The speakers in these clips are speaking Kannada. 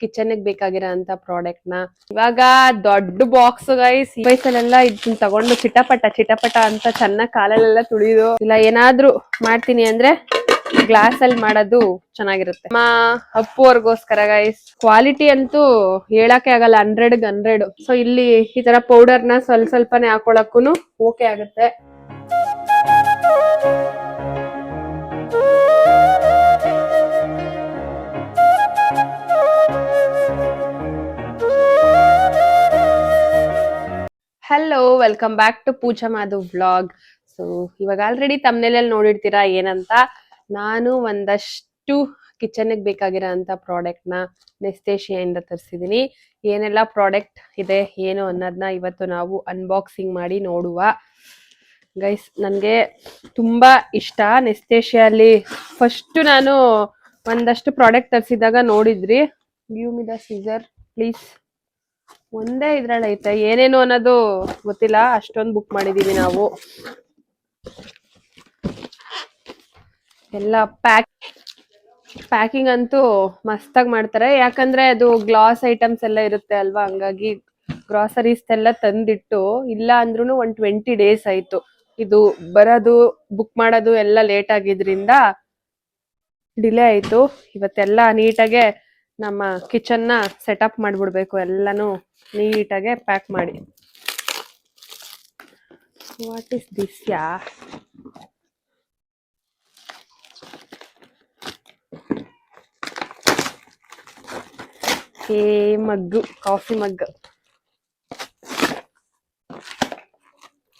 ಕಿಚನ್ ಬೇಕಾಗಿರೋ ಅಂತ ಪ್ರಾಡಕ್ಟ್ ನ ಇವಾಗ ದೊಡ್ಡ ಬಾಕ್ಸ್ ಗೈಸ್ ಈ ವಯಸ್ಸಲ್ಲೆಲ್ಲ ಇದನ್ನ ತಗೊಂಡು ಚಿಟಪಟ ಅಂತ ಚೆನ್ನಾಗಿ ಕಾಲಲ್ಲೆಲ್ಲ ತುಳಿದು ಇಲ್ಲ ಏನಾದ್ರೂ ಮಾಡ್ತೀನಿ ಅಂದ್ರೆ ಗ್ಲಾಸ್ ಅಲ್ಲಿ ಮಾಡೋದು ಚೆನ್ನಾಗಿರುತ್ತೆ. ನಮ್ಮ ಅಪ್ಪುವರ್ಗೋಸ್ಕರ ಗೈಸ್ ಕ್ವಾಲಿಟಿ ಅಂತೂ ಹೇಳಕ್ಕೆ ಆಗಲ್ಲ, 100 ಸೊ ಇಲ್ಲಿ ಈ ತರ ಪೌಡರ್ ನ ಸ್ವಲ್ಪನೇ ಹಾಕೊಳಕ್ಕೂ ಓಕೆ ಆಗುತ್ತೆ. Hello, welcome back to Pooja Madhu vlog. So ಇವಾಗ ಆಲ್ರೆಡಿ ತಮ್ಮನೇಲಿ ನೋಡಿರ್ತೀರಾ ಏನಂತ. ನಾನು ಒಂದಷ್ಟು ಕಿಚನ್ ಬೇಕಾಗಿರೋ ಅಂತ ಪ್ರಾಡಕ್ಟ್ ನ ನೆಸ್ಟೇಶಿಯಿಂದ ತರಿಸಿದೀನಿ. ಏನೆಲ್ಲ ಪ್ರಾಡಕ್ಟ್ ಇದೆ ಏನು ಅನ್ನೋದನ್ನ ಇವತ್ತು ನಾವು ಅನ್ಬಾಕ್ಸಿಂಗ್ ಮಾಡಿ ನೋಡುವ. ಗೈಸ್ ನನ್ಗೆ ತುಂಬಾ ಇಷ್ಟ ನೆಸ್ಟೇಶಿಯಲ್ಲಿ. ಫಸ್ಟ್ ನಾನು ಒಂದಷ್ಟು ಪ್ರಾಡಕ್ಟ್ ತರಿಸಿದಾಗ ನೋಡಿದ್ರಿ, give me the scissor please. ಒಂದೇ ಇದ್ರಲ್ಲಿ ಐತೆ, ಏನೇನು ಅನ್ನೋದು ಗೊತ್ತಿಲ್ಲ, ಅಷ್ಟೊಂದು ಬುಕ್ ಮಾಡಿದೀವಿ ನಾವು. ಎಲ್ಲ ಪ್ಯಾಕಿಂಗ್ ಅಂತೂ ಮಸ್ತಾಗಿ ಮಾಡ್ತಾರೆ, ಯಾಕಂದ್ರೆ ಅದು ಗ್ಲಾಸ್ ಐಟಮ್ಸ್ ಎಲ್ಲ ಇರುತ್ತೆ ಅಲ್ವಾ, ಹಂಗಾಗಿ ಗ್ರಾಸರೀಸ್ ಎಲ್ಲ ತಂದಿಟ್ಟು ಇಲ್ಲ ಅಂದ್ರೂ 20 ಡೇಸ್ ಆಯ್ತು. ಇದು ಬರೋದು ಬುಕ್ ಮಾಡೋದು ಎಲ್ಲ ಲೇಟ್ ಆಗಿದ್ರಿಂದ ಡಿಲೇ ಆಯ್ತು. ಇವತ್ತೆಲ್ಲ ನೀಟಾಗೆ ನಮ್ಮ ಕಿಚನ್ ನ ಸೆಟಪ್ ಮಾಡ್ಬಿಡ್ಬೇಕು, ಎಲ್ಲಾನು ನೀಟಾಗೆ ಪ್ಯಾಕ್ ಮಾಡಿ. ವಾಟ್ ಇಸ್ ದಿಸ್ ಯಾ? ಮಗ್ಗು, ಕಾಫಿ ಮಗ್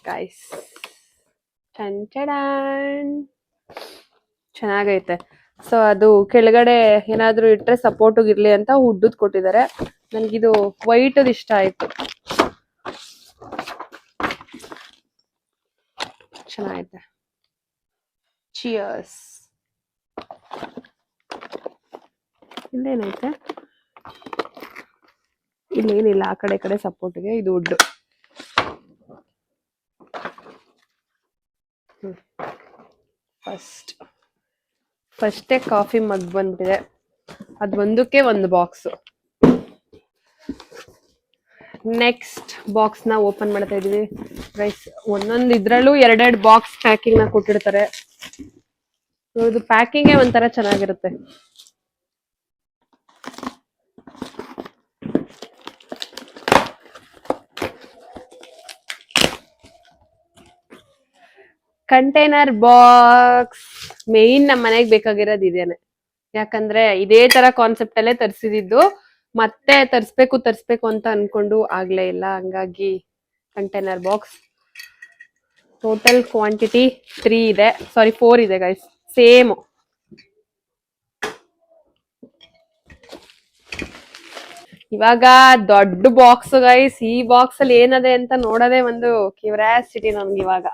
ಗೈಸ್. ಚೆನ್ನಾಗೈತೆ. ಸೊ ಅದು ಕೆಳಗಡೆ ಏನಾದ್ರೂ ಇಟ್ರೆ ಸಪೋರ್ಟ್ ಇರ್ಲಿ ಅಂತ ಉಡ್ಡುದ್ ಕೊಟ್ಟಿದ್ದಾರೆ. ನನ್ಗಿದು ವೈಟ್ ಇಷ್ಟ ಆಯ್ತು, ಚೆನ್ನಾಗೈತೆ. ಚಿಯರ್ಸ್. ಇಲ್ಲೇನೈತೆ? ಇಲ್ಲೇನಿಲ್ಲ, ಆ ಕಡೆ ಸಪೋರ್ಟ್ಗೆ ಇದು ಉಡ್ಡು. ಫಸ್ಟೇ ಕಾಫಿ ಮಗ್ ಬಂದ್ಬಿಟ್ಟಿದೆ, ಅದು ಒಂದಕ್ಕೆ ಒಂದು ಬಾಕ್ಸ್. ನೆಕ್ಸ್ಟ್ ಬಾಕ್ಸ್ ನ ಓಪನ್ ಮಾಡ್ತಾ ಇದೀವಿ ಗೈಸ್. ಒಂದೊಂದು ಇದ್ರಲ್ಲೂ 2 ಬಾಕ್ಸ್ ಪ್ಯಾಕಿಂಗ್ ನ ಕೊಟ್ಟಿರ್ತಾರೆ. ಇದು ಪ್ಯಾಕಿಂಗ್ ಒಂಥರ ಚೆನ್ನಾಗಿರುತ್ತೆ. ಕಂಟೈನರ್ ಬಾಕ್ಸ್ ಮೇನ್ ನಮ್ಮ ಮನೆಗೆ ಬೇಕಾಗಿರೋದು ಇದೇನೆ, ಯಾಕಂದ್ರೆ ಇದೇ ತರ ಕಾನ್ಸೆಪ್ಟ್ ಅಲ್ಲೇ ತರಿಸಿದ್ದು. ಮತ್ತೆ ತರಿಸ್ಬೇಕು ಅಂತ ಅನ್ಕೊಂಡು ಆಗ್ಲೇ ಇಲ್ಲ, ಹಂಗಾಗಿ ಕಂಟೈನರ್ ಬಾಕ್ಸ್. ಟೋಟಲ್ ಕ್ವಾಂಟಿಟಿ 4 ಇದೆ ಗೈಸ್, ಸೇಮ್. ಇವಾಗ ದೊಡ್ಡ ಬಾಕ್ಸ್ ಗೈಸ್, ಈ ಬಾಕ್ಸ್ ಅಲ್ಲಿ ಏನದೆ ಅಂತ ನೋಡೋದೇ ಒಂದು ಕ್ಯೂರಿಯಾಸಿಟಿ ನಮ್ಗೆ ಇವಾಗ.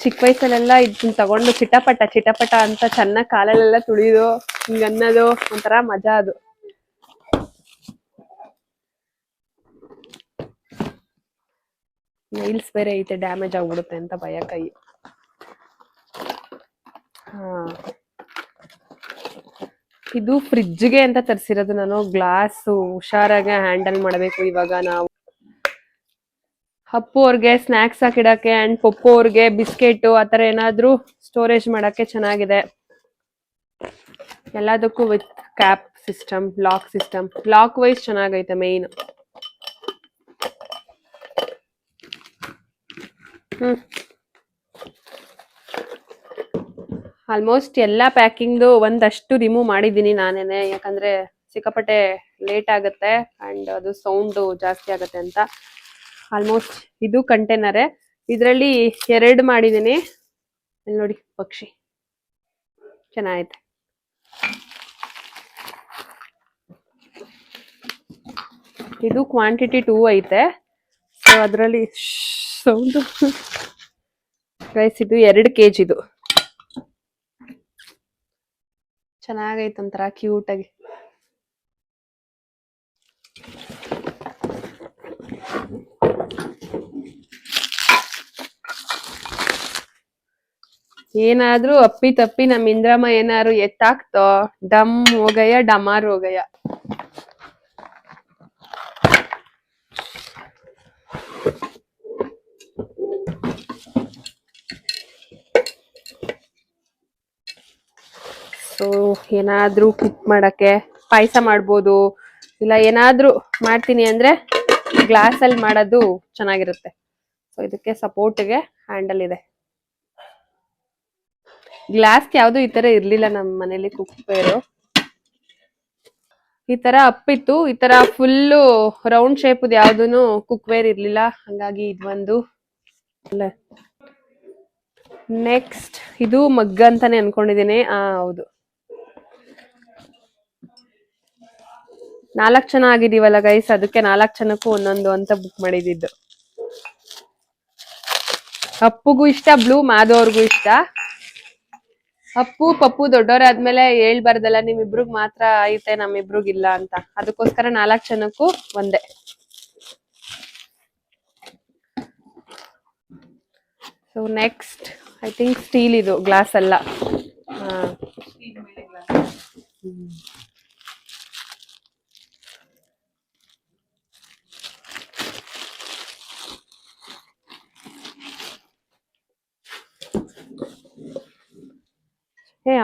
ಚಿಕ್ಕ ವಯಸ್ಸಲ್ಲೆಲ್ಲ ಇದನ್ನ ತಗೊಂಡು ಚಿಟಪಟ ಅಂತ ಚೆನ್ನಾಗಿ ಕಾಲಲ್ಲೆಲ್ಲ ತುಳಿದು ಹಿಂಗ ಅನ್ನೋದು ಒಂಥರ ಮಜಾ. ಅದು ನೈಲ್ಸ್ ಬೇರೆ ಐತೆ, ಡ್ಯಾಮೇಜ್ ಆಗ್ಬಿಡುತ್ತೆ ಅಂತ ಭಯ, ಕೈ. ಇದು ಫ್ರಿಡ್ಜ್ಗೆ ಅಂತ ತರಿಸಿರೋದು ನಾನು. ಗ್ಲಾಸ್ ಹುಷಾರಾಗಿ ಹ್ಯಾಂಡಲ್ ಮಾಡಬೇಕು ಇವಾಗ ನಾವು. ಅಪ್ಪು ಅವ್ರಿಗೆ ಸ್ನಾಕ್ಸ್ ಹಾಕಿಡಕ್ಕೆ ಅಂಡ್ ಪಪ್ಪು ಅವ್ರಿಗೆ ಬಿಸ್ಕೆಟ್ ಆತರ ಏನಾದ್ರೂ ಸ್ಟೋರೇಜ್ ಮಾಡಕ್ಕೆ ಚೆನ್ನಾಗಿದೆ. ಎಲ್ಲದಕ್ಕೂ with cap system, lock wise ಚೆನ್ನಾಗೈತೆ ಮೇನ್. ಆಲ್ಮೋಸ್ಟ್ ಎಲ್ಲಾ ಪ್ಯಾಕಿಂಗ್ದು ಒಂದಷ್ಟು ರಿಮೂವ್ ಮಾಡಿದ್ದೀನಿ ನಾನೇನೆ, ಯಾಕಂದ್ರೆ ಸಿಕ್ಕಾಪಟ್ಟೆ ಲೇಟ್ ಆಗುತ್ತೆ ಅಂಡ್ ಅದು ಸೌಂಡ್ ಜಾಸ್ತಿ ಆಗುತ್ತೆ ಅಂತ. ಆಲ್ಮೋಸ್ಟ್ ಇದು ಕಂಟೈನರೇ, ಇದರಲ್ಲಿ 2 ಮಾಡಿದ್ದೀನಿ. ಇಲ್ಲಿ ನೋಡಿ ಪಕ್ಷಿ ಚೆನ್ನಾಗೈತೆ. ಇದು ಕ್ವಾಂಟಿಟಿ 2 ಐತೆ. ಸೊ ಅದರಲ್ಲಿ ಸೌಂಡ್ ಗೈಸ್, ಇದು 2 kg. ಇದು ಚೆನ್ನಾಗೈತೆ, ಒಂಥರ ಕ್ಯೂಟ್ ಆಗಿ. ಏನಾದ್ರೂ ಅಪ್ಪಿ ತಪ್ಪಿ ನಮ್ ಇಂದ್ರಮ್ಮ ಏನಾದ್ರು ಎತ್ತಾಕ್ತೋ ಡಮ್ ಹೋಗಯ್ಯ ಡಮಾರ್ ಹೋಗಯ್ಯ. ಸೊ ಏನಾದ್ರೂ ಕುಕ್ ಮಾಡಕ್ಕೆ, ಪಾಯಸ ಮಾಡ್ಬೋದು, ಇಲ್ಲ ಏನಾದ್ರೂ ಮಾಡ್ತೀನಿ ಅಂದ್ರೆ ಗ್ಲಾಸ್ ಅಲ್ಲಿ ಮಾಡೋದು ಚೆನ್ನಾಗಿರುತ್ತೆ. ಸೊ ಇದಕ್ಕೆ ಸಪೋರ್ಟ್ಗೆ ಹ್ಯಾಂಡಲ್ ಇದೆ. ಗ್ಲಾಸ್ ಯಾವ್ದು ಈ ತರ ಇರ್ಲಿಲ್ಲ ನಮ್ಮ ಮನೇಲಿ ಕುಕ್ವೇರು. ಈ ತರ ಅಪ್ಪಿತ್ತು, ಈ ತರ ಫುಲ್ಲು ರೌಂಡ್ ಶೇಪ್ ಯಾವ್ದೂನು ಕುಕ್ವೇರ್ ಇರ್ಲಿಲ್ಲ, ಹಂಗಾಗಿ ಇದೊಂದು. ನೆಕ್ಸ್ಟ್ ಇದು ಮಗ್ ಅಂತಾನೆ ಅನ್ಕೊಂಡಿದೀನಿ. ಹೌದು, 4 ಜನ ಆಗಿದೀವಲ್ಲ ಗೈಸ್, ಅದಕ್ಕೆ 4 ಜನಕ್ಕೂ ಒಂದೊಂದು ಅಂತ ಬುಕ್ ಮಾಡಿದ್ದು. ಅಪ್ಪುಗೂ ಇಷ್ಟ ಬ್ಲೂ, ಮಾಧವ್ರಿಗೂ ಇಷ್ಟ. ಅಪ್ಪು ಪಪ್ಪು ದೊಡ್ಡವರಾದ್ಮೇಲೆ ಹೇಳ್ಬಾರ್ದಲ್ಲ ನಿಮ್ಮಿಬ್ರಿಗ್ ಮಾತ್ರ ಐತೆ ನಮ್ಮಿಬ್ರಿಗಿಲ್ಲ ಅಂತ, ಅದಕ್ಕೋಸ್ಕರ 4 ಜನಕ್ಕೂ ಒಂದೇ. So next I think steel, ಇದು ಗ್ಲಾಸ್ ಅಲ್ಲ.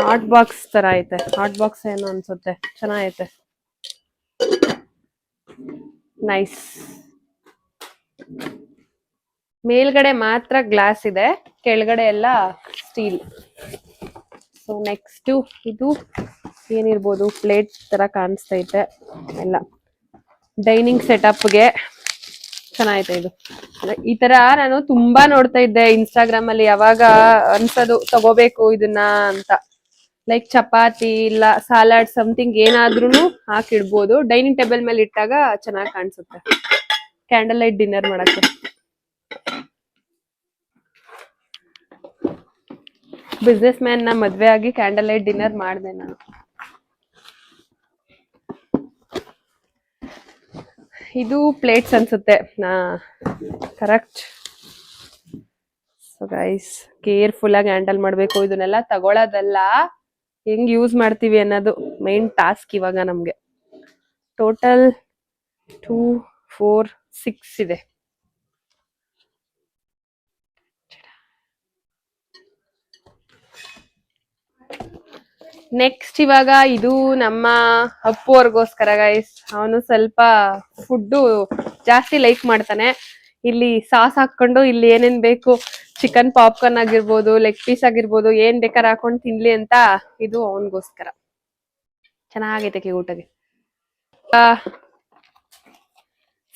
ಹಾಟ್ ಬಾಕ್ಸ್ ತರ ಐತೆ, ಹಾಟ್ ಬಾಕ್ಸ್ ಏನು ಅನ್ಸುತ್ತೆ, ಚೆನ್ನಾಗೈತೆ, ನೈಸ್. ಮೇಲ್ಗಡೆ ಮಾತ್ರ ಗ್ಲಾಸ್ ಇದೆ, ಕೆಳಗಡೆ ಎಲ್ಲ ಸ್ಟೀಲ್. ಸೊ ನೆಕ್ಸ್ಟ್ ಇದು ಏನಿರ್ಬೋದು, ಪ್ಲೇಟ್ ತರ ಕಾಣಿಸ್ತೈತೆ ಎಲ್ಲ. ಡೈನಿಂಗ್ ಸೆಟಪ್ಗೆ ಚೆನ್ನಾಗೈತೆ ಇದು. ಈ ತರ ನಾನು ತುಂಬಾ ನೋಡ್ತಾ ಇದ್ದೆ ಇನ್ಸ್ಟಾಗ್ರಾಮ್ ಅಲ್ಲಿ, ಯಾವಾಗ ಅನ್ಸೋದು ತಗೋಬೇಕು ಇದನ್ನ ಅಂತ. ಲೈಕ್ ಚಪಾತಿ ಇಲ್ಲ ಸಲಾಡ್ ಸಮಥಿಂಗ್ ಏನಾದ್ರೂ ಹಾಕಿಡ್ಬೋದು, ಡೈನಿಂಗ್ ಟೇಬಲ್ ಮೇಲೆ ಇಟ್ಟಾಗ ಚೆನ್ನಾಗಿ ಕಾಣಿಸುತ್ತೆ ಕ್ಯಾಂಡಲ್ ಲೈಟ್ ಡಿನ್ನರ್ ಮಾಡಕ್ಕೆ. ಬಿಸ್ನೆಸ್ ಮ್ಯಾನ್ ನ ಮದ್ವೆ ಆಗಿ ಕ್ಯಾಂಡಲ್ ಲೈಟ್ ಡಿನ್ನರ್ ಮಾಡಿದೆ ನಾನು. ಇದು ಪ್ಲೇಟ್ಸ್ ಅನ್ಸುತ್ತೆ, ಕರೆಕ್ಟ್. ಸೊ ಗೈಸ್, ಕೇರ್ಫುಲ್ ಆಗಿ ಹ್ಯಾಂಡಲ್ ಮಾಡ್ಬೇಕು, ಇದನ್ನೆಲ್ಲ ತಗೊಳ್ಳೋದಲ್ಲ, ಹೆಂಗ್ ಯೂಸ್ ಮಾಡ್ತೀವಿ ಅನ್ನೋದು ಮೈನ್ ಟಾಸ್ಕ್ ಇವಾಗ ನಮ್ಗೆ. ಟೋಟಲ್ 2, 4, 6 ಇದೆ. ನೆಕ್ಸ್ಟ್ ಇವಾಗ ಇದು ನಮ್ಮ ಅಪ್ಪು ಅವ್ರಿಗೋಸ್ಕರ ಗೈಸ್. ಅವನು ಸ್ವಲ್ಪ ಫುಡ್ಡು ಜಾಸ್ತಿ ಲೈಕ್ ಮಾಡ್ತಾನೆ. ಇಲ್ಲಿ ಸಾಸ್ ಹಾಕೊಂಡು ಇಲ್ಲಿ ಏನೇನ್ ಬೇಕು, ಚಿಕನ್ ಪಾಪ್ಕಾರ್ನ್ ಆಗಿರ್ಬೋದು, ಲೆಗ್ ಪೀಸ್ ಆಗಿರ್ಬೋದು, ಏನ್ ಬೇಕಾದ್ರೆ ಹಾಕೊಂಡು ತಿನ್ಲಿ ಅಂತ ಇದು ಅವನಿಗೋಸ್ಕರ. ಚೆನ್ನಾಗೈತೆ ಊಟಗೆ.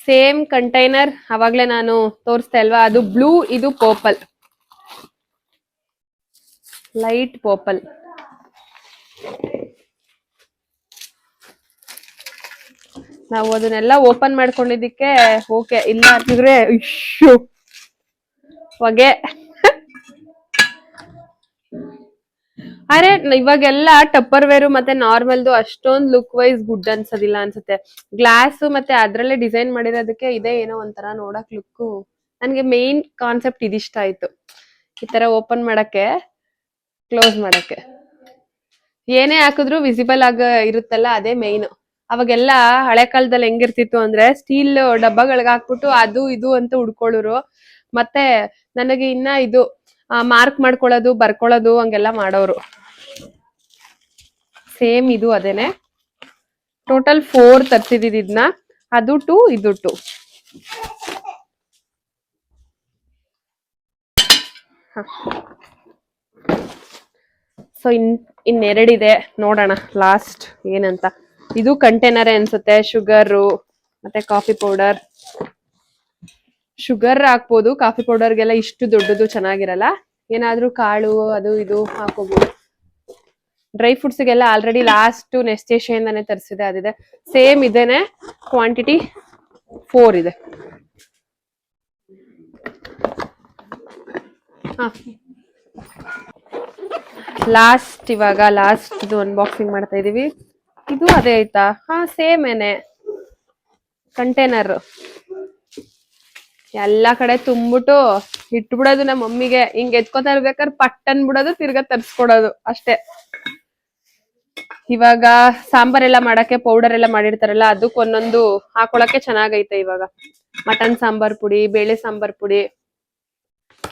ಸೇಮ್ ಕಂಟೈನರ್ ಅವಾಗ್ಲೇ ನಾನು ತೋರಿಸ್ತಾ ಇಲ್ವಾ, ಅದು ಬ್ಲೂ, ಇದು ಪರ್ಪಲ್, ಲೈಟ್ ಪರ್ಪಲ್. ನಾವು ಅದನ್ನೆಲ್ಲ ಓಪನ್ ಮಾಡ್ಕೊಂಡಿದ್ದಕ್ಕೆ ಓಕೆ, ಇಲ್ಲ ಅಂತಿದ್ರೆ ಇಶ್ಯೂ ಹೊಗೆ. ಅರೆ ಇವಾಗೆಲ್ಲ ಟಪ್ಪರ್ ವೇರು ಮತ್ತೆ ನಾರ್ಮಲ್ದು ಅಷ್ಟೊಂದು ಲುಕ್ ವೈಸ್ ಗುಡ್ ಅನ್ಸೋದಿಲ್ಲ ಅನ್ಸುತ್ತೆ. ಗ್ಲಾಸ್ ಮತ್ತೆ ಅದ್ರಲ್ಲೇ ಡಿಸೈನ್ ಮಾಡಿರೋದಕ್ಕೆ ಇದೇ ಏನೋ ಒಂಥರ ನೋಡಕ್ ಲುಕ್. ನನ್ಗೆ ಮೇನ್ ಕಾನ್ಸೆಪ್ಟ್ ಇದಿಷ್ಟ ಆಯ್ತು, ಈ ತರ ಓಪನ್ ಮಾಡಕ್ಕೆ, ಕ್ಲೋಸ್ ಮಾಡಕ್ಕೆ, ಏನೇ ಹಾಕಿದ್ರು ವಿಸಿಬಲ್ ಆಗ ಇರುತ್ತಲ್ಲ, ಅದೇ ಮೇನ್. ಅವಾಗೆಲ್ಲ ಹಳೆ ಕಾಲದಲ್ಲಿ ಹೆಂಗಿರ್ತಿತ್ತು ಅಂದ್ರೆ ಸ್ಟೀಲ್ ಡಬ್ಬಗಳಿಗೆ ಹಾಕ್ಬಿಟ್ಟು ಅದು ಇದು ಅಂತ ಹುಡ್ಕೊಳ್ಳೋರು. ಮತ್ತೆ ನನಗೆ ಇನ್ನ ಇದು ಮಾರ್ಕ್ ಮಾಡ್ಕೊಳ್ಳೋದು, ಬರ್ಕೊಳ್ಳೋದು ಹಂಗೆಲ್ಲ ಮಾಡೋರು. ಸೇಮ್ ಇದು ಅದೇನೆ. ಟೋಟಲ್ 4 ತರ್ಸಿದೀನಿ ಇದನ್ನ, ಅದು 2, ಇದು 2. ಸೊ ಇನ್ನೆರಡಿದೆ, ನೋಡೋಣ ಲಾಸ್ಟ್ ಏನಂತ. ಇದು ಕಂಟೈನರ್ ಅನ್ಸುತ್ತೆ, ಶುಗರು ಮತ್ತೆ ಕಾಫಿ ಪೌಡರ್. ಶುಗರ್ ಹಾಕ್ಬೋದು, ಕಾಫಿ ಪೌಡರ್ಗೆಲ್ಲ ಇಷ್ಟು ದೊಡ್ಡದು ಚೆನ್ನಾಗಿರಲ್ಲ. ಏನಾದ್ರೂ ಕಾಳು ಅದು ಇದು ಹಾಕೋಬಹುದು. ಡ್ರೈ ಫ್ರೂಟ್ಸ್ಗೆಲ್ಲ ಆಲ್ರೆಡಿ ಲಾಸ್ಟ್ ನೆಸ್ಟೇಷಿಯಿಂದಾನೆ ತರಿಸಿದೆ, ಅದಿದೆ. ಸೇಮ್ ಇದೇನೆ, ಕ್ವಾಂಟಿಟಿ 4 ಇದೆ. ಲಾಸ್ಟ್ ಇವಾಗ ಲಾಸ್ಟ್ ಅನ್ಬಾಕ್ಸಿಂಗ್ ಮಾಡ್ತಾ ಇದೀವಿ. ಇದು ಅದೇ ಆಯ್ತಾ? ಸೇಮ್ ಏನೆ ಕಂಟೈನರ್. ಎಲ್ಲ ಕಡೆ ತುಂಬಿಟ್ಟು ಇಟ್ಬಿಡೋದು ನಮ್ಮ ಮಮ್ಮಿಗೆ. ಹಿಂಗ್ ಎತ್ಕೋತಾ ಇರ್ಬೇಕಾದ್ರೆ ಪಟ್ ಅನ್ಬಿಡೋದು, ತಿರ್ಗಾ ತರ್ಸ್ಕೊಡೋದು ಅಷ್ಟೇ. ಇವಾಗ ಸಾಂಬಾರ್ ಎಲ್ಲ ಮಾಡಕ್ಕೆ ಪೌಡರ್ ಎಲ್ಲ ಮಾಡಿರ್ತಾರಲ್ಲ, ಅದಕ್ಕೆ ಒಂದೊಂದು ಹಾಕೊಳಕ್ಕೆ ಚೆನ್ನಾಗೈತೆ. ಇವಾಗ ಮಟನ್ ಸಾಂಬಾರ್ ಪುಡಿ, ಬೇಳೆ ಸಾಂಬಾರ್ ಪುಡಿ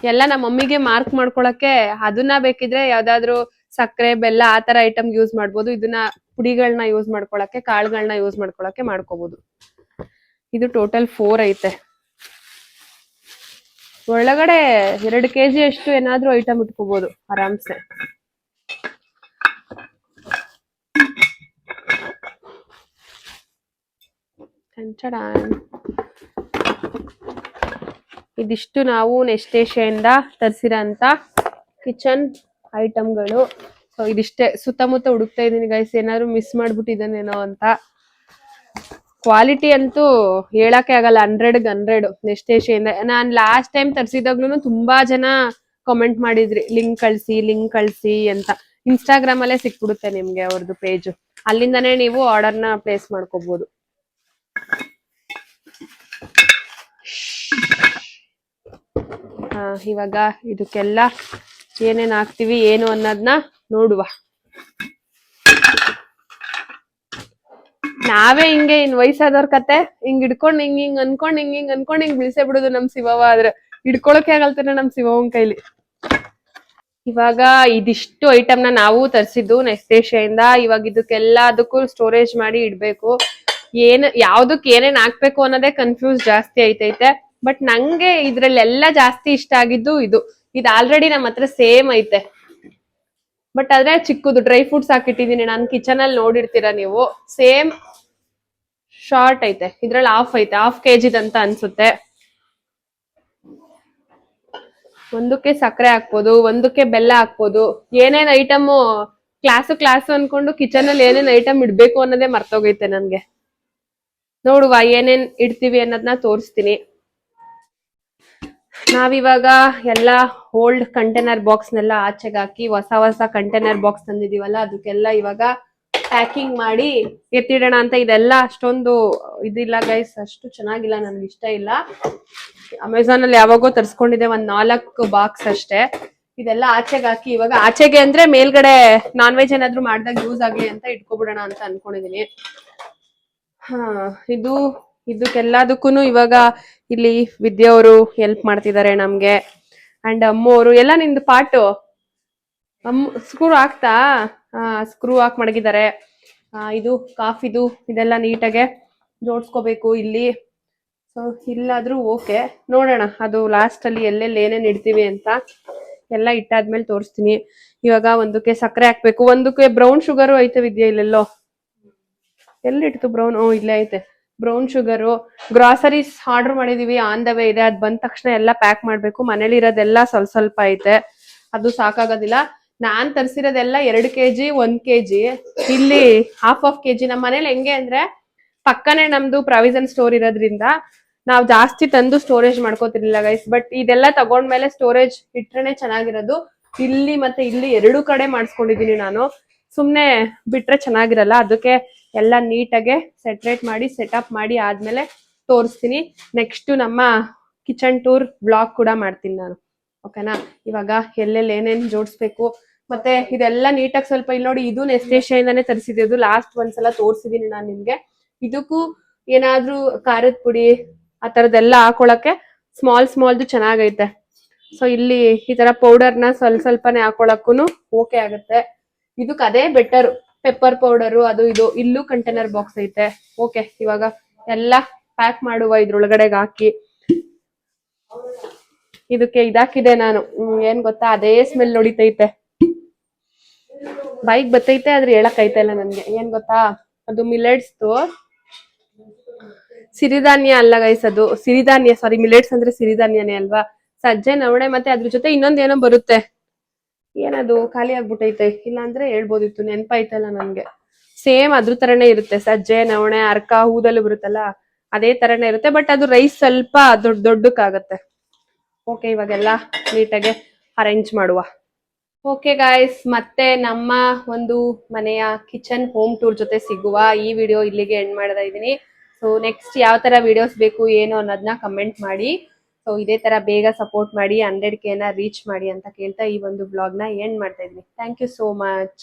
ಎಲ್ಲ ನಮ್ಮ ಮಮ್ಮಿಗೆ ಮಾರ್ಕ್ ಮಾಡ್ಕೊಳಕ್ಕೆ. ಅದನ್ನ ಬೇಕಿದ್ರೆ ಯಾವ್ದಾದ್ರು ಸಕ್ಕರೆ ಬೆಲ್ಲ ಆ ತರ ಐಟಮ್ ಯೂಸ್ ಮಾಡ್ಬೋದು. ಇದನ್ನ ಪುಡಿಗಳನ್ನ ಯೂಸ್ ಮಾಡ್ಕೊಳಕ್ಕೆ, ಕಾಳುಗಳನ್ನ ಯೂಸ್ ಮಾಡ್ಕೊಳಕ್ಕೆ ಮಾಡ್ಕೋಬಹುದು. ಇದು ಟೋಟಲ್ 4 ಐತೆ. ಒಳಗಡೆ 2 kg ಅಷ್ಟು ಏನಾದ್ರೂ ಐಟಮ್ ಇಟ್ಕೋಬಹುದು ಆರಾಮ್ಸೆ. ಇದಿಷ್ಟು ನಾವು ನೆಕ್ಸ್ಟ್ ಏಷ್ಯಾದಿಂದ ತರಿಸಿರೋಂಥ ಕಿಚನ್ ಐಟಮ್ಗಳು. ಸೊ ಇದಿಷ್ಟೇ. ಸುತ್ತಮುತ್ತ ಹುಡುಕ್ತಾ ಇದೀನಿ ಗೈಸ್, ಏನಾದ್ರು ಮಿಸ್ ಮಾಡ್ಬಿಟ್ಟಿದ್ದಾನೇನೋ ಅಂತ. ಕ್ವಾಲಿಟಿ ಅಂತೂ ಹೇಳಕ್ಕೆ ಆಗಲ್ಲ, 100ಗೆ 100. ನೆಕ್ಸ್ಟ್ ಏಷ್ಯಾದಿಂದ ನಾನ್ ಲಾಸ್ಟ್ ಟೈಮ್ ತರಿಸಿದಾಗ್ಲೂ ತುಂಬಾ ಜನ ಕಾಮೆಂಟ್ ಮಾಡಿದ್ರಿ, ಲಿಂಕ್ ಕಳ್ಸಿ ಅಂತ. ಇನ್ಸ್ಟಾಗ್ರಾಮ್ ಅಲ್ಲೇ ಸಿಕ್ಬಿಡುತ್ತೆ ನಿಮ್ಗೆ ಅವ್ರದ್ದು ಪೇಜ್, ಅಲ್ಲಿಂದಾನೇ ನೀವು ಆರ್ಡರ್ನ ಪ್ಲೇಸ್ ಮಾಡ್ಕೋಬಹುದು. ಇವಾಗ ಇದಕ್ಕೆಲ್ಲ ಏನೇನ್ ಹಾಕ್ತಿವಿ ಏನು ಅನ್ನೋದನ್ನ ನೋಡುವ. ನಾವೇ ಹಿಂಗೆ ಇನ್ ವಯಸ್ಸಾದವ್ರ ಕತೆ ಹಿಂಗ್ ಹಿಡ್ಕೊಂಡ್ ಹಿಂಗ್ ಅನ್ಕೊಂಡ್ ಬಿಳಿಸೇ ಬಿಡುದು ನಮ್ ಶಿವವ. ಆದ್ರೆ ಹಿಡ್ಕೊಳಕ್ಕೆ ಆಗಲ್ತಾನೆ ನಮ್ ಶಿವವನ್ ಕೈಲಿ. ಇವಾಗ ಇದಿಷ್ಟು ಐಟಮ್ನ ನಾವು ತರಿಸಿದ್ದು ನೆಕ್ಸ್ಟ್ ಏಷ್ಯಾದಿಂದ. ಇವಾಗ ಇದಕ್ಕೆಲ್ಲದಕ್ಕೂ ಸ್ಟೋರೇಜ್ ಮಾಡಿ ಇಡ್ಬೇಕು. ಯಾವ್ದಕ್ ಏನೇನ್ ಹಾಕ್ಬೇಕು ಅನ್ನೋದೇ ಕನ್ಫ್ಯೂಸ್ ಜಾಸ್ತಿ ಐತೈತೆ. ಬಟ್ ನಂಗೆ ಇದ್ರಲ್ಲೆಲ್ಲ ಜಾಸ್ತಿ ಇಷ್ಟ ಆಗಿದ್ದು ಇದು ಆಲ್ರೆಡಿ ನಮ್ಮ ಹತ್ರ ಸೇಮ್ ಐತೆ. ಬಟ್ ಆದ್ರೆ ಚಿಕ್ಕದು ಡ್ರೈ ಫ್ರೂಟ್ಸ್ ಹಾಕಿಟ್ಟಿದೀನಿ ನಾನು. ಕಿಚನ್ ಅಲ್ಲಿ ನೋಡಿರ್ತೀರಾ ನೀವು. ಸೇಮ್ ಶಾರ್ಟ್ ಐತೆ, ಇದ್ರಲ್ಲಿ ಹಾಫ್ kg ಅಂತ ಅನ್ಸುತ್ತೆ. ಒಂದಕ್ಕೆ ಸಕ್ಕರೆ ಹಾಕ್ಬೋದು, ಒಂದಕ್ಕೆ ಬೆಲ್ಲ ಹಾಕ್ಬೋದು. ಏನೇನ್ ಐಟಮ್ ಕ್ಲಾಸು ಅನ್ಕೊಂಡು ಕಿಚನ್ ಅಲ್ಲಿ ಏನೇನ್ ಐಟಮ್ ಇಡ್ಬೇಕು ಅನ್ನೋದೇ ಮರ್ತೋಗೈತೆ ನನ್ಗೆ. ನೋಡುವ ಏನೇನ್ ಇಡ್ತೀವಿ ಅನ್ನೋದನ್ನ ತೋರಿಸ್ತೀನಿ. ನಾವಿವಾಗ ಎಲ್ಲಾ ಓಲ್ಡ್ ಕಂಟೈನರ್ ಬಾಕ್ಸ್ನೆಲ್ಲ ಆಚೆಗೆ ಹಾಕಿ ಹೊಸ ಕಂಟೈನರ್ ಬಾಕ್ಸ್ ತಂದಿದೀವಲ್ಲ, ಅದಕ್ಕೆಲ್ಲ ಇವಾಗ ಪ್ಯಾಕಿಂಗ್ ಮಾಡಿ ಎತ್ತಿಡೋಣ ಅಂತ. ಇದೆಲ್ಲ ಅಷ್ಟೊಂದು ಇದಿಲ್ಲ ಗೈಸ್, ಅಷ್ಟು ಚೆನ್ನಾಗಿಲ್ಲ, ನನ್ಗೆ ಇಷ್ಟ ಇಲ್ಲ. ಅಮೆಝಾನ್ ಅಲ್ಲಿ ಯಾವಾಗೋ ತರ್ಸ್ಕೊಂಡಿದ್ದೆ, 4 ಬಾಕ್ಸ್ ಅಷ್ಟೇ. ಇದೆಲ್ಲ ಆಚೆಗೆ ಹಾಕಿ ಇವಾಗ ಆಚೆಗೆ ಅಂದ್ರೆ ಮೇಲ್ಗಡೆ ನಾನ್ ವೆಜ್ ಏನಾದ್ರು ಮಾಡ್ದಾಗ ಯೂಸ್ ಆಗ್ಲಿ ಅಂತ ಇಟ್ಕೊಬಿಡೋಣ ಅಂತ ಅನ್ಕೊಂಡಿದೀನಿ. ಇದಕ್ಕೆಲ್ಲದಕ್ಕೂ ಇವಾಗ ಇಲ್ಲಿ ವಿದ್ಯೆಯವರು ಹೆಲ್ಪ್ ಮಾಡ್ತಿದ್ದಾರೆ ನಮ್ಗೆ. ಅಂಡ್ ಅಮ್ಮವರು ಎಲ್ಲ ನಿಂದು ಪಾಟು ಸ್ಕ್ರೂ ಹಾಕ್ತಾ ಸ್ಕ್ರೂ ಹಾಕ್ ಮಡಗಿದ್ದಾರೆ. ಇದು ಕಾಫಿದು ಇದೆಲ್ಲ ನೀಟಾಗೆ ಜೋಡ್ಸ್ಕೋಬೇಕು ಇಲ್ಲಿ. ಸೊ ಇಲ್ಲಾದ್ರೂ ಓಕೆ, ನೋಡೋಣ ಅದು ಲಾಸ್ಟ್ ಅಲ್ಲಿ ಎಲ್ಲೆಲ್ಲಿ ಏನೇನ್ ಇಡ್ತೀವಿ ಅಂತ. ಎಲ್ಲ ಇಟ್ಟಾದ್ಮೇಲೆ ತೋರಿಸ್ತೀನಿ. ಇವಾಗ ಒಂದಕ್ಕೆ ಸಕ್ಕರೆ ಹಾಕ್ಬೇಕು, ಒಂದಕ್ಕೆ ಬ್ರೌನ್ ಶುಗರು ಐತೆ ವಿದ್ಯೆ ಇಲ್ಲೆಲ್ಲೋ. ಎಲ್ಲಿಡ್ತು ಬ್ರೌನ್? ಇಲ್ಲೇ ಐತೆ ಬ್ರೌನ್ ಶುಗರು. ಗ್ರಾಸರೀಸ್ ಆರ್ಡರ್ ಮಾಡಿದೀವಿ, ಆನ್ ದ ವೇ ಇದೆ. ಅದ್ ಬಂದ ತಕ್ಷಣ ಎಲ್ಲ ಪ್ಯಾಕ್ ಮಾಡ್ಬೇಕು. ಮನೇಲಿ ಇರೋದೆಲ್ಲ ಸ್ವಲ್ಪ ಐತೆ, ಅದು ಸಾಕಾಗೋದಿಲ್ಲ. ನಾನ್ ತರ್ಸಿರೋದೆಲ್ಲ 2 kg 1 kg. ಇಲ್ಲಿ ಹಾಫ್ kg. ನಮ್ಮ ಮನೇಲಿ ಹೆಂಗೆ ಅಂದ್ರೆ ಪಕ್ಕನೆ ನಮ್ದು ಪ್ರಾವಿಷನ್ ಸ್ಟೋರ್ ಇರೋದ್ರಿಂದ ನಾವ್ ಜಾಸ್ತಿ ತಂದು ಸ್ಟೋರೇಜ್ ಮಾಡ್ಕೋತಿರ್ಲಿಲ್ಲ ಗೈಸ್. ಬಟ್ ಇದೆಲ್ಲ ತಗೊಂಡ್ಮೇಲೆ ಸ್ಟೋರೇಜ್ ಇಟ್ರೇನೆ ಚೆನ್ನಾಗಿರೋದು. ಇಲ್ಲಿ ಮತ್ತೆ ಇಲ್ಲಿ 2 ಕಡೆ ಮಾಡಿಸ್ಕೊಂಡಿದೀನಿ ನಾನು. ಸುಮ್ನೆ ಬಿಟ್ರೆ ಚೆನ್ನಾಗಿರಲ್ಲ, ಅದಕ್ಕೆ ಎಲ್ಲ ನೀಟಾಗೆ ಸೆಟ್ರೇಟ್ ಮಾಡಿ ಸೆಟಪ್ ಮಾಡಿ ಆದ್ಮೇಲೆ ತೋರಿಸ್ತೀನಿ. ನೆಕ್ಸ್ಟ್ ನಮ್ಮ ಕಿಚನ್ ಟೂರ್ ಬ್ಲಾಗ್ ಕೂಡ ಮಾಡ್ತೀನಿ ನಾನು, ಓಕೆನಾ? ಇವಾಗ ಎಲ್ಲೆಲ್ಲಿ ಏನೇನ್ ಜೋಡಿಸ್ಬೇಕು ಮತ್ತೆ ಇದೆಲ್ಲ ನೀಟಾಗಿ ಸ್ವಲ್ಪ ಇಲ್ಲಿ ನೋಡಿ. ಇದು ನೆಕ್ಸ್ಟ್ ಏಷ್ಯಾದಿಂದಾನೇ ತರಿಸಿದ್ದು. ಲಾಸ್ಟ್ ಒಂದ್ಸಲ ತೋರಿಸಿದೀನಿ ನಾನು ನಿಮ್ಗೆ. ಇದಕ್ಕೂ ಏನಾದ್ರೂ ಖಾರದ ಪುಡಿ ಆ ತರದೆಲ್ಲ ಹಾಕೊಳಕ್ಕೆ ಸ್ಮಾಲ್ದು ಚೆನ್ನಾಗೈತೆ. ಸೊ ಇಲ್ಲಿ ಈ ತರ ಪೌಡರ್ನ ಸ್ವಲ್ಪನೇ ಹಾಕೊಳಕ್ಕೂ ಓಕೆ ಆಗುತ್ತೆ. ಇದಕ್ ಅದೇ ಬೆಟರ್. ಪೆಪ್ಪರ್ ಪೌಡರು ಅದು ಇದು. ಇಲ್ಲೂ ಕಂಟೈನರ್ ಬಾಕ್ಸ್ ಐತೆ. ಓಕೆ, ಇವಾಗ ಎಲ್ಲ ಪ್ಯಾಕ್ ಮಾಡುವ ಇದ್ರೊಳಗಡೆಗೆ ಹಾಕಿ. ಇದಕ್ಕೆ ಇದಾಕಿದೆ ನಾನು, ಏನ್ ಗೊತ್ತಾ, ಅದೇ ಸ್ಮೆಲ್ ಹೊಡಿತೈತೆ, ಬೈಕ್ ಬತ್ತೈತೆ, ಆದ್ರೆ ಹೇಳಕ್ ಐತಲ್ಲ ನನ್ಗೆ. ಏನ್ ಗೊತ್ತಾ, ಅದು ಮಿಲೆಟ್ಸ್ದು ಸಿರಿಧಾನ್ಯ ಅಲ್ಲ ಗೈಸ್, ಅದು ಸಿರಿಧಾನ್ಯ. ಸಾರಿ, ಮಿಲೆಟ್ಸ್ ಅಂದ್ರೆ ಸಿರಿಧಾನ್ಯನೇ ಅಲ್ವಾ? ಸಜ್ಜೆ ನವಣೆ ಮತ್ತೆ ಅದ್ರ ಜೊತೆ ಇನ್ನೊಂದೇನೋ ಬರುತ್ತೆ. ಏನದು ಖಾಲಿ ಆಗ್ಬಿಟ್ಟೈತೆ, ಇಲ್ಲ ಅಂದ್ರೆ ಹೇಳ್ಬೋದಿತ್ತು, ನೆನ್ಪಾಯ್ತಲ್ಲ ನನ್ಗೆ. ಸೇಮ್ ಅದ್ರ ತರನೇ ಇರುತ್ತೆ. ಸಜ್ಜೆ ನವಣೆ ಅರ್ಕ ಊದಲು ಬರುತ್ತಲ್ಲ, ಅದೇ ತರನೇ ಇರುತ್ತೆ. ಬಟ್ ಅದು ರೈಸ್ ಸ್ವಲ್ಪ ದೊಡ್ಡಕ್ಕಾಗತ್ತೆ. ಓಕೆ, ಇವಾಗೆಲ್ಲ ನೀಟಾಗೆ ಅರೇಂಜ್ ಮಾಡುವ. ಓಕೆ ಗಾಯ್ಸ್, ಮತ್ತೆ ನಮ್ಮ ಒಂದು ಮನೆಯ ಕಿಚನ್ ಹೋಮ್ ಟೂರ್ ಜೊತೆ ಸಿಗುವ. ಈ ವಿಡಿಯೋ ಇಲ್ಲಿಗೆ ಎಂಡ್ ಮಾಡ್ತಾ ಇದ್ದೀನಿ. ಸೊ ನೆಕ್ಸ್ಟ್ ಯಾವ ತರ ವಿಡಿಯೋಸ್ ಬೇಕು ಏನು ಅನ್ನೋದನ್ನ ಕಮೆಂಟ್ ಮಾಡಿ. ಸೊ ಇದೇ ತರ ಬೇಗ ಸಪೋರ್ಟ್ ಮಾಡಿ 100K ನ ರೀಚ್ ಮಾಡಿ ಅಂತ ಕೇಳ್ತಾ ಈ ಒಂದು ವ್ಲಾಗ್ನ ಎಂಡ್ ಮಾಡ್ತಾ ಇದ್ದೀನಿ. Thank you so much.